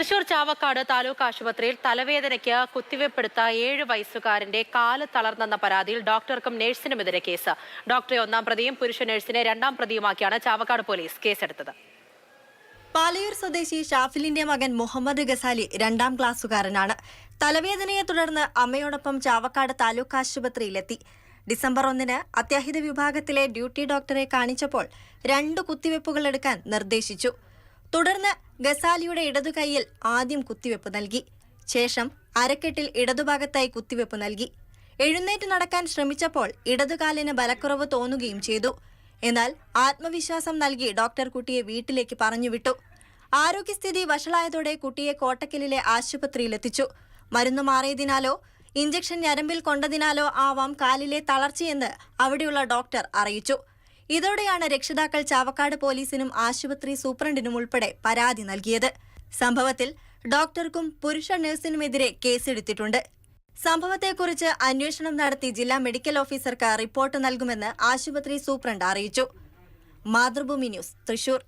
തൃശൂർ ചാവക്കാട് താലൂക്ക് ആശുപത്രിയിൽ തലവേദനയ്ക്ക് കുത്തിവെപ്പെടുത്ത 7 വയസ്സുകാരന്റെ കാല് തളർന്നെന്ന പരാതിയിൽ ഡോക്ടർക്കും നഴ്സിനുമെതിരെ കേസ്. ഡോക്ടറെ 1-ാം പ്രതിയും പുരുഷ നഴ്സിനെ 2-ാം പ്രതിയുമാക്കിയാണ് ചാവക്കാട് പോലീസ് കേസെടുത്തത്. പാലയൂർ സ്വദേശി ഷാഫിലിന്റെ മകൻ മുഹമ്മദ് ഗസാലി 2-ാം ക്ലാസ്സുകാരനാണ്. തലവേദനയെ തുടർന്ന് അമ്മയോടൊപ്പം ചാവക്കാട് താലൂക്ക് ആശുപത്രിയിലെത്തി. ഡിസംബർ 1-ന് അത്യാഹിത വിഭാഗത്തിലെ ഡ്യൂട്ടി ഡോക്ടറെ കാണിച്ചപ്പോൾ 2 കുത്തിവെപ്പുകൾ എടുക്കാൻ നിർദ്ദേശിച്ചു. തുടർന്ന് ഗസാലിയുടെ ഇടതുകൈയിൽ ആദ്യം കുത്തിവെപ്പ് നൽകി. ശേഷം അരക്കെട്ടിൽ ഇടതുഭാഗത്തായി കുത്തിവെപ്പ് നൽകി. എഴുന്നേറ്റ് നടക്കാൻ ശ്രമിച്ചപ്പോൾ ഇടതുകാലിന് ബലക്കുറവ് തോന്നുകയും ചെയ്തു. എന്നാൽ ആത്മവിശ്വാസം നൽകി ഡോക്ടർ കുട്ടിയെ വീട്ടിലേക്ക് പറഞ്ഞുവിട്ടു. ആരോഗ്യസ്ഥിതി വഷളായതോടെ കുട്ടിയെ കോട്ടക്കലിലെ ആശുപത്രിയിലെത്തിച്ചു. മരുന്ന് മാറിയതിനാലോ ഇഞ്ചക്ഷൻ ഞരമ്പിൽ കൊണ്ടതിനാലോ ആവാം കാലിലെ തളർച്ചയെന്ന് അവിടെയുള്ള ഡോക്ടർ അറിയിച്ചു. ഇതോടെയാണ് രക്ഷിതാക്കൾ ചാവക്കാട് പോലീസിനും ആശുപത്രി സൂപ്രണ്ടിനും ഉൾപ്പെടെ പരാതി നൽകിയത്. സംഭവത്തിൽ ഡോക്ടർക്കും പുരുഷ നഴ്സിനുമെതിരെ കേസെടുത്തിട്ടുണ്ട്. സംഭവത്തെക്കുറിച്ച് അന്വേഷണം നടത്തി ജില്ലാ മെഡിക്കൽ ഓഫീസർക്ക് റിപ്പോർട്ട് നൽകുമെന്ന് ആശുപത്രി സൂപ്രണ്ട് അറിയിച്ചു. മാതൃഭൂമി ന്യൂസ്, തൃശൂർ.